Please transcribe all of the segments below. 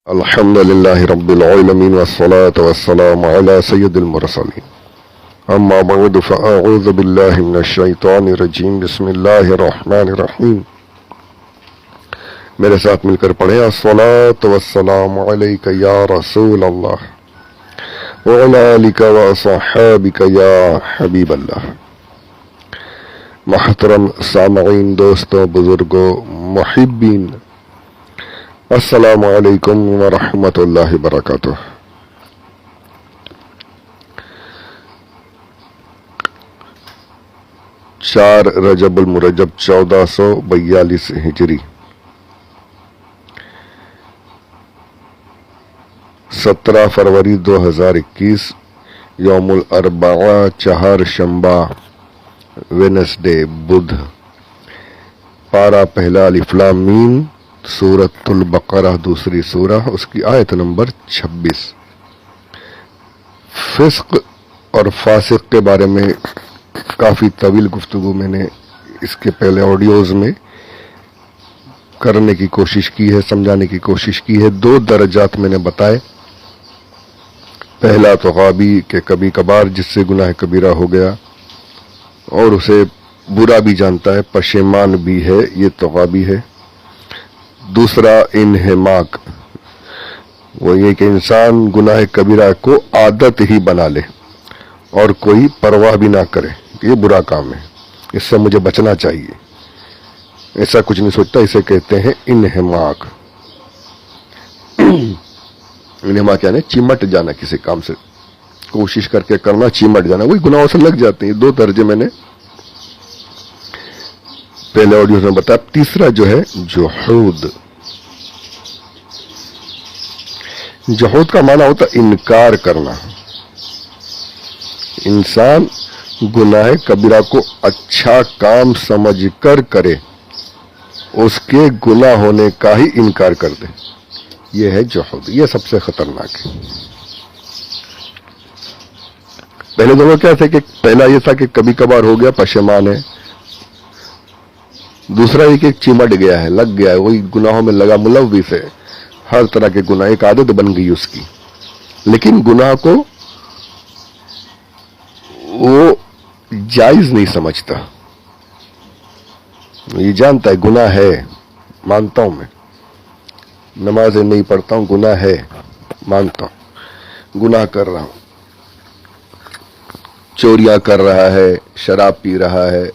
الحمد لله رب العالمين والصلاة والسلام على سيد المرسلين أما بعد فأعوذ بالله من الشيطان الرجيم بسم الله الرحمن الرحيم میرے ساتھ مل کر پڑھیں الصلاة والسلام علیک یا رسول اللہ وعلی آلک وصحابک یا حبیب اللہ۔ محترم سامعین، دوستوں، بزرگوں، محبین، السلام علیکم ورحمۃ اللہ وبرکاتہ۔ چار رجب المرجب 1442 ہجری، 17 فروری 2021، یوم الاربعاء، چہار شنبہ، وینسڈے، بدھ، پارہ پہلا الف لام میم، سورۃ البقرہ دوسری سورہ، اس کی آیت نمبر 26۔ فسق اور فاسق کے بارے میں کافی طویل گفتگو میں نے اس کے پہلے آڈیوز میں کرنے کی کوشش کی ہے، سمجھانے کی کوشش کی ہے۔ 2 درجات میں نے بتائے۔ پہلا تو غابی کہ کبھی کبھار جس سے گناہ کبیرہ ہو گیا اور اسے برا بھی جانتا ہے، پشیمان بھی ہے، یہ تو غابی ہے۔ دوسرا انہماک، وہ یہ کہ انسان گناہ کبیرہ کو عادت ہی بنا لے اور کوئی پرواہ بھی نہ کرے، یہ برا کام ہے، اس سے مجھے بچنا چاہیے، ایسا کچھ نہیں سوچتا، اسے کہتے ہیں انہماک۔ انہماک یعنی چمٹ جانا، کسی کام سے کوشش کر کے کرنا، چمٹ جانا، وہی گناہوں سے لگ جاتے ہیں۔ 2 درجے میں نے پہلے آڈیو میں بتایا۔ تیسرا جو ہے جحود۔ جحود کا معنی ہوتا انکار کرنا۔ انسان گناہ کبیرہ کو اچھا کام سمجھ کر کرے، اس کے گناہ ہونے کا ہی انکار کر دے، یہ ہے جحود، یہ سب سے خطرناک ہے۔ پہلے دونوں کیا تھے کہ پہلا یہ تھا کہ کبھی کبھار ہو گیا، پشیمان ہے۔ دوسرا یہ کہ چمٹ گیا ہے، لگ گیا ہے، وہی گناہوں میں لگا، ملوث ہے، ہر طرح کے گناہ، ایک عادت بن گئی اس کی۔ لیکن گناہ کو وہ جائز نہیں سمجھتا، یہ جانتا ہے گناہ ہے، مانتا ہوں، میں نمازیں نہیں پڑھتا ہوں، گناہ ہے، مانتا ہوں، گناہ کر رہا ہوں، چوریاں کر رہا ہے، شراب پی رہا ہے،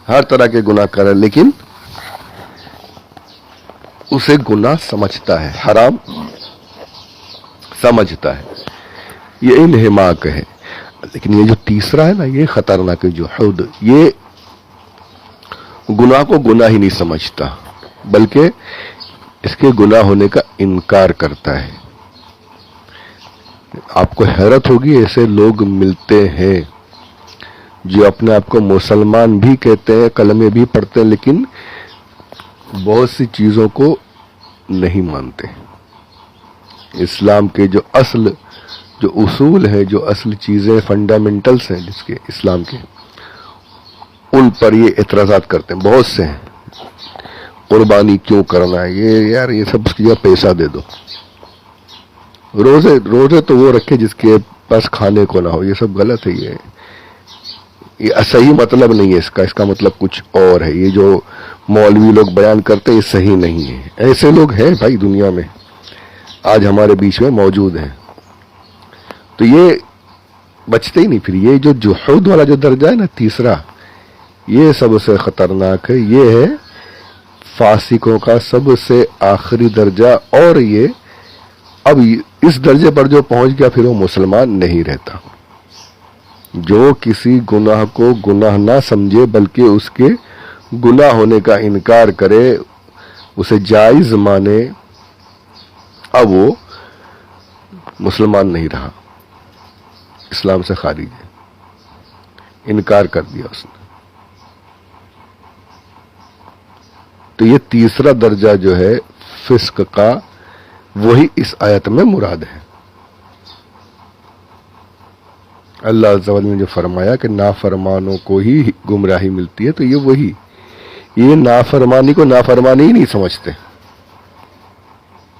ہر طرح کے گناہ کر رہا ہے، لیکن اسے گناہ سمجھتا ہے، حرام سمجھتا ہے، یہ انہماک ہے۔ لیکن یہ جو تیسرا ہے نا، یہ خطرناک ہے، جحود، یہ گناہ کو گناہ ہی نہیں سمجھتا، بلکہ اس کے گناہ ہونے کا انکار کرتا ہے۔ آپ کو حیرت ہوگی، ایسے لوگ ملتے ہیں جو اپنے آپ کو مسلمان بھی کہتے ہیں، کلمے بھی پڑھتے ہیں، لیکن بہت سی چیزوں کو نہیں مانتے۔ اسلام کے جو اصول ہیں، جو اصل چیزیں، فنڈامنٹلز ہیں جس کے اسلام کے، ان پر یہ اعتراضات کرتے ہیں، بہت سے ہیں۔ قربانی کیوں کرنا ہے، یہ یار یہ سب اس کی جگہ پیسہ دے دو، روزے تو وہ رکھے جس کے پاس کھانے کو نہ ہو، یہ سب غلط ہے، یہ صحیح مطلب نہیں ہے اس کا مطلب کچھ اور ہے۔ یہ جو مولوی لوگ بیان کرتے ہیں، یہ صحیح نہیں ہے۔ ایسے لوگ ہیں بھائی دنیا میں، آج ہمارے بیچ میں موجود ہیں، تو یہ بچتے ہی نہیں۔ پھر یہ جو جحود والا جو درجہ ہے نا، تیسرا، یہ سب سے خطرناک ہے، یہ ہے فاسقوں کا سب سے آخری درجہ، اور یہ اب اس درجے پر جو پہنچ گیا، پھر وہ مسلمان نہیں رہتا۔ جو کسی گناہ کو گناہ نہ سمجھے بلکہ اس کے گناہ ہونے کا انکار کرے، اسے جائز مانے، اب وہ مسلمان نہیں رہا، اسلام سے خارج ہے، انکار کر دیا اس نے۔ تو یہ تیسرا درجہ جو ہے فسق کا، وہی اس آیت میں مراد ہے۔ اللہ عز و جل نے جو فرمایا کہ نافرمانوں کو ہی گمراہی ملتی ہے، تو یہ وہی، یہ نافرمانی کو نافرمانی ہی نہیں سمجھتے،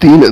3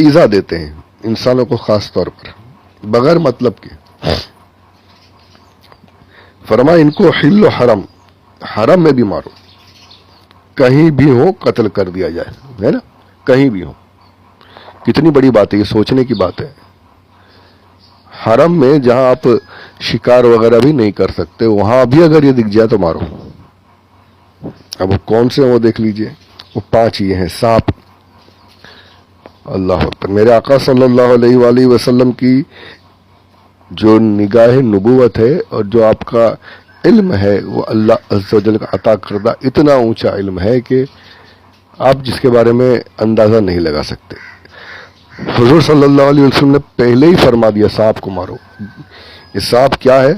ایذا دیتے ہیں انسانوں کو خاص طور پر بغیر مطلب کے. فرمایا ان کو حل و حرم، حرم میں بھی مارو، کہیں بھی ہو قتل کر دیا جائے، ہے نا، کہیں بھی ہو. کتنی بڑی بات ہے، یہ سوچنے کی بات ہے. حرم میں جہاں آپ شکار وغیرہ بھی نہیں کر سکتے، وہاں بھی اگر یہ دکھ جائے تو مارو. اب وہ کون سے ہیں وہ دیکھ لیجئے، وہ 5 یہ ہیں. سانپ، اللہ اکبر. میرے آقا صلی اللہ علیہ وآلہ وسلم کی جو نگاہ نبوت ہے اور جو آپ کا علم ہے وہ اللہ عز و جل کا عطا کردہ اتنا اونچا علم ہے کہ آپ جس کے بارے میں اندازہ نہیں لگا سکتے. حضور صلی اللہ علیہ وسلم نے پہلے ہی فرما دیا سانپ کو مارو. یہ سانپ کیا ہے،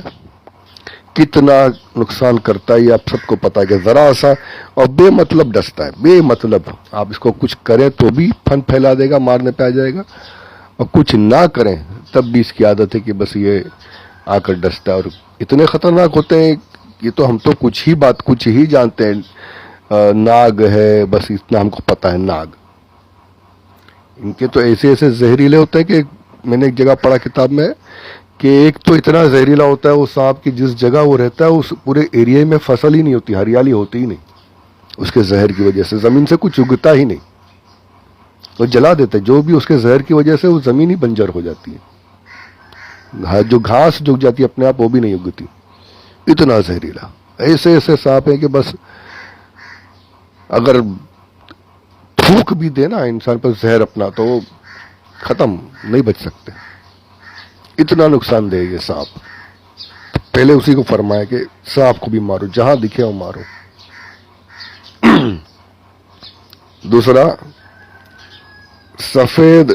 کتنا نقصان کرتا ہے، یہ آپ سب کو پتا ہے کہ ذرا سا اور بے مطلب ڈستا ہے، بے مطلب. آپ اس کو کچھ کریں تو بھی پھن پھیلا دے گا، مارنے پہ آ جائے گا، اور کچھ نہ کریں تب بھی اس کی عادت ہے کہ بس یہ آ کر ڈستا ہے. اور اتنے خطرناک ہوتے ہیں، یہ تو ہم تو کچھ ہی جانتے ہیں. ناگ ہے، بس اتنا ہم کو پتا ہے. ناگ، ان کے تو ایسے زہریلے ہوتے ہیں کہ میں نے ایک جگہ پڑھا کتاب میں کہ ایک تو اتنا زہریلا ہوتا ہے وہ سانپ کی جس جگہ وہ رہتا ہے اس پورے ایریا میں فصل ہی نہیں ہوتی، ہریالی ہوتی ہی نہیں. اس کے زہر کی وجہ سے زمین سے کچھ اگتا ہی نہیں، وہ جلا دیتا ہے. جو بھی اس کے زہر کی وجہ سے وہ زمین ہی بنجر ہو جاتی ہے. جو گھاس جگ جاتی ہے اپنے آپ وہ بھی نہیں اگتی، اتنا زہریلا. ایسے سانپ ہیں کہ بس اگر تھوک بھی دے نا انسان پر زہر اپنا تو وہ ختم، نہیں بچ سکتے. اتنا نقصان دے یہ سانپ. پہلے اسی کو فرمایا کہ سانپ کو بھی مارو، جہاں دکھے وہ مارو. دوسرا، سفید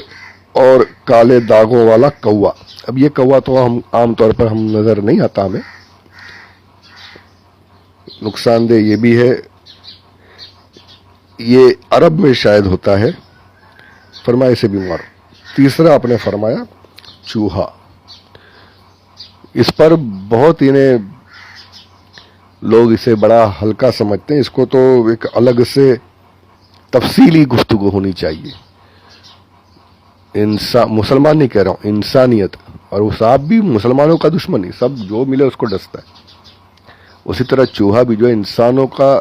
اور کالے داغوں والا کوا. اب یہ کوا تو ہم عام طور پر ہم نظر نہیں آتا ہمیں، نقصان دہ یہ بھی ہے. یہ عرب میں شاید ہوتا ہے. فرمایا اسے بھی مارو. تیسرا آپ نے فرمایا چوہا. اس پر بہت انہیں لوگ اسے بڑا ہلکا سمجھتے ہیں. اس کو تو ایک الگ سے تفصیلی گفتگو ہونی چاہیے. مسلمان نہیں کہہ رہا ہوں، انسانیت. اور وہ سانپ بھی مسلمانوں کا دشمن نہیں، سب جو ملے اس کو ڈستا ہے. اسی طرح چوہا بھی جو انسانوں کا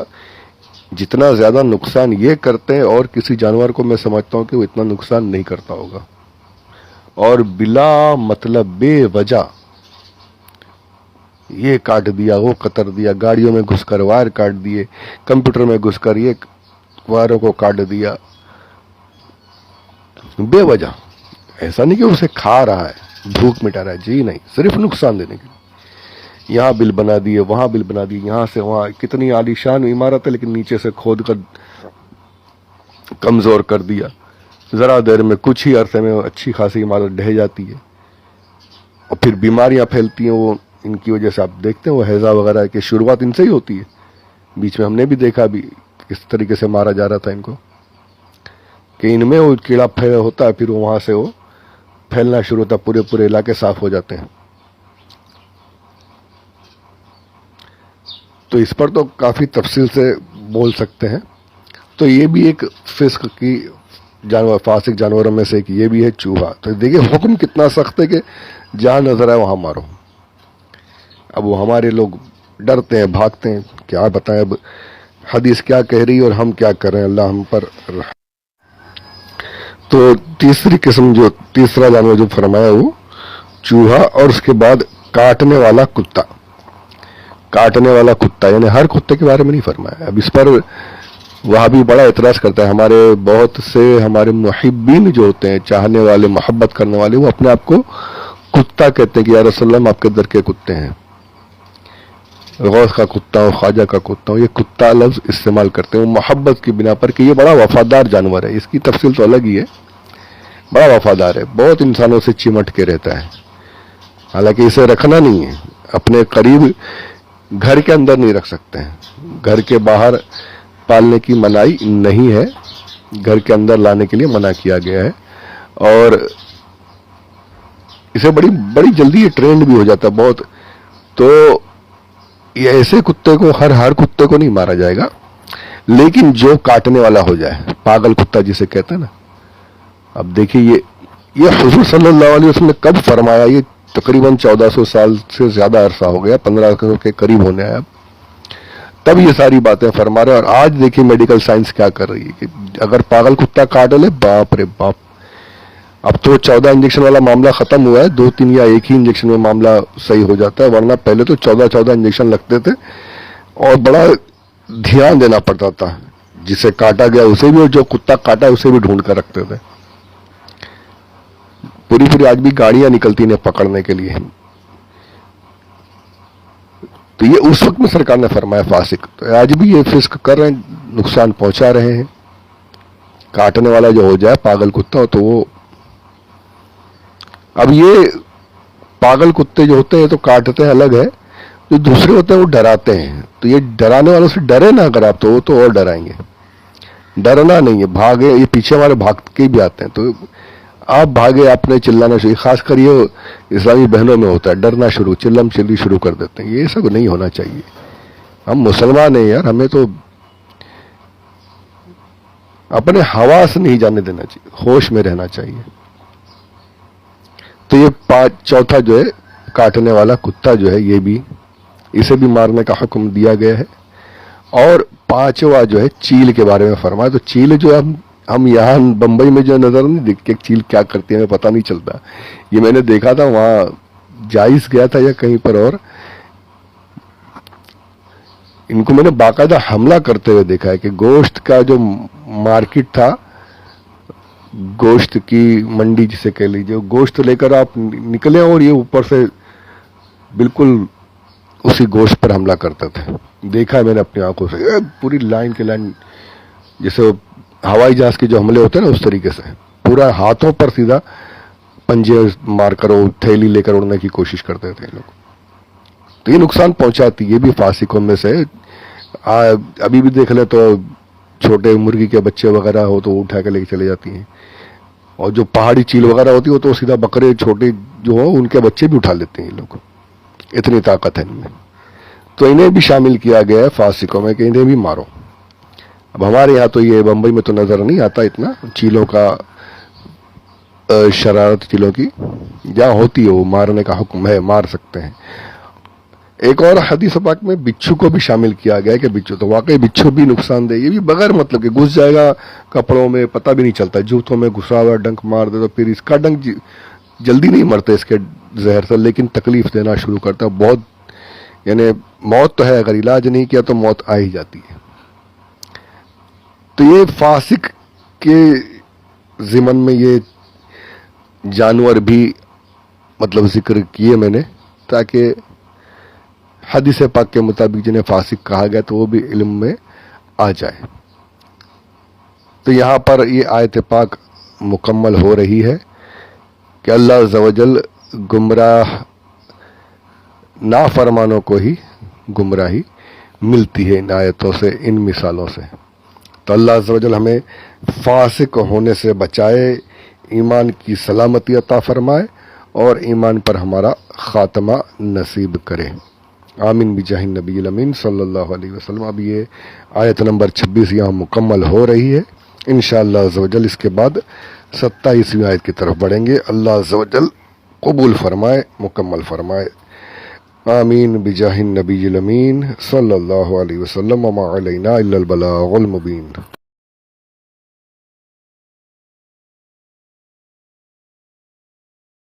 جتنا زیادہ نقصان یہ کرتے ہیں، اور کسی جانور کو میں سمجھتا ہوں کہ وہ اتنا نقصان نہیں کرتا ہوگا. اور بلا مطلب بے وجہ یہ کاٹ دیا، وہ قطر دیا، گاڑیوں میں گھس کر وائر کاٹ دیے، کمپیوٹر میں گھس کر یہ وائروں کو کاٹ دیا بے وجہ. ایسا نہیں کہ اسے کھا رہا ہے، بھوک مٹا رہا ہے، جی نہیں، صرف نقصان دینے کے لیے. یہاں بل بنا دیے، وہاں بل بنا دیے، یہاں سے وہاں. کتنی عالیشان عمارت ہے لیکن نیچے سے کھود کر کمزور کر دیا. ذرا دیر میں کچھ ہی عرصے میں اچھی خاصی عمارت ڈھہ جاتی ہے. اور پھر بیماریاں پھیلتی ہیں وہ ان کی وجہ سے. آپ دیکھتے ہیں وہ ہیضہ وغیرہ کی شروعات ان سے ہی ہوتی ہے. بیچ میں ہم نے بھی دیکھا بھی کس طریقے سے مارا جا رہا تھا ان کو، کہ ان میں وہ کیڑا ہوتا ہے، پھر وہاں سے وہ پھیلنا شروع ہوتا ہے، پورے علاقے صاف ہو جاتے ہیں. تو اس پر تو کافی تفصیل سے بول سکتے ہیں. تو یہ بھی ایک فسق کی جانور، فاسق جانوروں میں سے ایک یہ بھی ہے چوہا. تو دیکھیں حکم کتنا سخت ہے کہ جہاں نظر آئے وہاں مارو. اب وہ ہمارے لوگ ڈرتے ہیں، بھاگتے ہیں. کیا بتائیں اب حدیث کیا کہہ رہی ہے اور ہم کیا کر رہے ہیں، اللہ ہم پر. تو تیسری قسم، جو تیسرا جانور جو فرمایا وہ چوہا. اور اس کے بعد کاٹنے والا کتا. کاٹنے والا کتا یعنی ہر کتے کے بارے میں نہیں فرمایا. اب اس پر وہاں بھی بڑا اعتراض کرتا ہے. ہمارے بہت سے ہمارے محبین جو ہوتے ہیں، چاہنے والے، محبت کرنے والے، وہ اپنے آپ کو کتا کہتے ہیں کہ یا رسول اللہ ہم آپ کے در کے کتے ہیں. غوث کا کتا ہو، خواجہ کا کتا ہو، یہ کتا لفظ استعمال کرتے ہیں وہ محبت کی بنا پر کہ یہ بڑا وفادار جانور ہے. اس کی تفصیل تو الگ ہی ہے. بڑا وفادار ہے، بہت انسانوں سے چمٹ کے رہتا ہے. حالانکہ اسے رکھنا نہیں ہے اپنے قریب، گھر کے اندر نہیں رکھ سکتے ہیں. گھر کے باہر پالنے کی منائی نہیں ہے، گھر کے اندر لانے کے لیے منع کیا گیا ہے. اور اسے بڑی جلدی یہ ٹرینڈ بھی ہو جاتا ہے بہت. تو یہ ایسے کتے کو ہر کتے کو نہیں مارا جائے گا، لیکن جو کاٹنے والا ہو جائے، پاگل کتا جسے کہتے ہیں نا، اب دیکھیے یہ حضور صلی اللہ علیہ وسلم نے کب فرمایا؟ یہ تقریباً 1400 سال سے زیادہ عرصہ ہو گیا، 1500 کے قریب ہونے آیا، تب یہ ساری باتیں فرما رہے ہیں۔ اور آج دیکھیے میڈیکل سائنس کیا کر رہی ہے کہ اگر پاگل کتا کاٹ لے، باپ رے باپ، اب تو 14 انجیکشن والا معاملہ ختم ہوا ہے، 2-3 یا ایک ہی انجیکشن میں معاملہ صحیح ہو جاتا ہے، ورنہ پہلے تو 14 انجیکشن لگتے تھے اور بڑا دھیان دینا پڑتا تھا، جسے کاٹا گیا اسے بھی اور جو کتا کاٹا اسے بھی ڈھونڈ کر رکھتے تھے۔ پوری آج بھی گاڑیاں نکلتی انہیں پکڑنے کے لیے۔ تو یہ اس وقت میں سرکار نے فرمایا فاسق، تو آج بھی یہ فسق کر رہے ہیں، نقصان پہنچا رہے ہیں۔ کاٹنے والا جو ہو جائے پاگل کتا ہو تو وہ، اب یہ پاگل کتے جو ہوتے ہیں تو کاٹتے ہیں الگ ہے، جو دوسرے ہوتے ہیں وہ ڈراتے ہیں، تو یہ ڈرانے والوں سے ڈرے نہ اگر آپ، تو وہ تو اور ڈرائیں گے۔ ڈرنا نہیں ہے، بھاگے، یہ پیچھے ہمارے بھاگ کے بھی آتے ہیں، تو آپ بھاگے، آپ نے چلانا شروع، خاص کر یہ اسلامی بہنوں میں ہوتا ہے، ڈرنا شروع، چلم چلی شروع کر دیتے ہیں۔ یہ سب نہیں ہونا چاہیے، ہم مسلمان ہیں یار، ہمیں تو اپنے حواس نہیں جانے دینا چاہیے، ہوش میں رہنا چاہیے۔ تو یہ چوتھا جو ہے کاٹنے والا کتا جو ہے، یہ بھی، اسے بھی مارنے کا حکم دیا گیا ہے۔ اور پانچواں جو ہے چیل کے بارے میں فرمایا، تو چیل جو ہم یہاں بمبئی میں جو نظر نہیں دیکھتے چیل کیا کرتی ہے ہمیں پتہ نہیں چلتا، یہ میں نے دیکھا تھا وہاں جائز گیا تھا یا کہیں پر، اور ان کو میں نے باقاعدہ حملہ کرتے ہوئے دیکھا ہے کہ گوشت کا جو مارکیٹ تھا، گوشت کی منڈی جسے کہہ لیجیے، گوشت لے کر آپ نکلے اور یہ اوپر سے بالکل اسی گوشت پر حملہ کرتے تھے۔ دیکھا ہے میں نے اپنی آنکھوں سے، پوری لائن کے لائن، جیسے ہوائی جہاز کے جو حملے ہوتے ہیں نا اس طریقے سے، پورا ہاتھوں پر سیدھا پنجے مار کر وہ تھیلی لے کر اڑنے کی کوشش کرتے تھے لوگ۔ تو یہ نقصان پہنچاتی، یہ بھی فاسقوں میں سے۔ ابھی بھی دیکھ لیں تو چھوٹے مرغی کے بچے وغیرہ ہو تو وہ اٹھا کے لے کے چلے جاتی ہیں، اور جو پہاڑی چیل وغیرہ ہوتی ہے تو سیدھا بکرے چھوٹے جو ہو ان کے بچے بھی اٹھا لیتے ہیں لوگ، اتنی طاقت ہے ان میں۔ تو انہیں بھی شامل کیا گیا ہے فاسقوں میں کہ انہیں بھی مارو۔ اب ہمارے یہاں تو یہ بمبئی میں تو نظر نہیں آتا اتنا چیلوں کا، شرارت چیلوں کی جہاں ہوتی ہے وہ مارنے کا حکم ہے، مار سکتے ہیں۔ ایک اور حدیث پاک میں بچھو کو بھی شامل کیا گیا ہے کہ بچھو، تو واقعی بچھو بھی نقصان دہ، یہ بھی بغیر مطلب کہ گھس جائے گا کپڑوں میں، پتہ بھی نہیں چلتا، جوتوں میں گھسا ہوا ڈنک مار دے تو پھر اس کا ڈنک جلدی نہیں مرتے اس کے زہر سے، لیکن تکلیف دینا شروع کرتا ہے بہت، یعنی موت تو ہے، اگر علاج نہیں کیا تو موت آ ہی جاتی ہے۔ تو یہ فاسق کے ضمن میں یہ جانور بھی مطلب ذکر کیے میں نے، تاکہ حدیث پاک کے مطابق جنہیں فاسق کہا گیا تو وہ بھی علم میں آ جائے۔ تو یہاں پر یہ آیت پاک مکمل ہو رہی ہے کہ اللہ عز و جل گمراہ نافرمانوں کو ہی گمراہی ملتی ہے ان آیتوں سے، ان مثالوں سے۔ تو اللہ عز و جل ہمیں فاسق ہونے سے بچائے، ایمان کی سلامتی عطا فرمائے اور ایمان پر ہمارا خاتمہ نصیب کرے، آمین بجاہ النبی الامین صلی اللہ علیہ وسلم۔ اب یہ آیت نمبر 26 یہاں مکمل ہو رہی ہے، انشاءاللہ عز و جل اس کے بعد 27ویں آیت کی طرف بڑھیں گے۔ اللہ عز و جل قبول فرمائے، مکمل فرمائے، آمین بجاہ النبی الامین صلی اللہ علیہ وسلم، وما علینا الا البلاغ المبین۔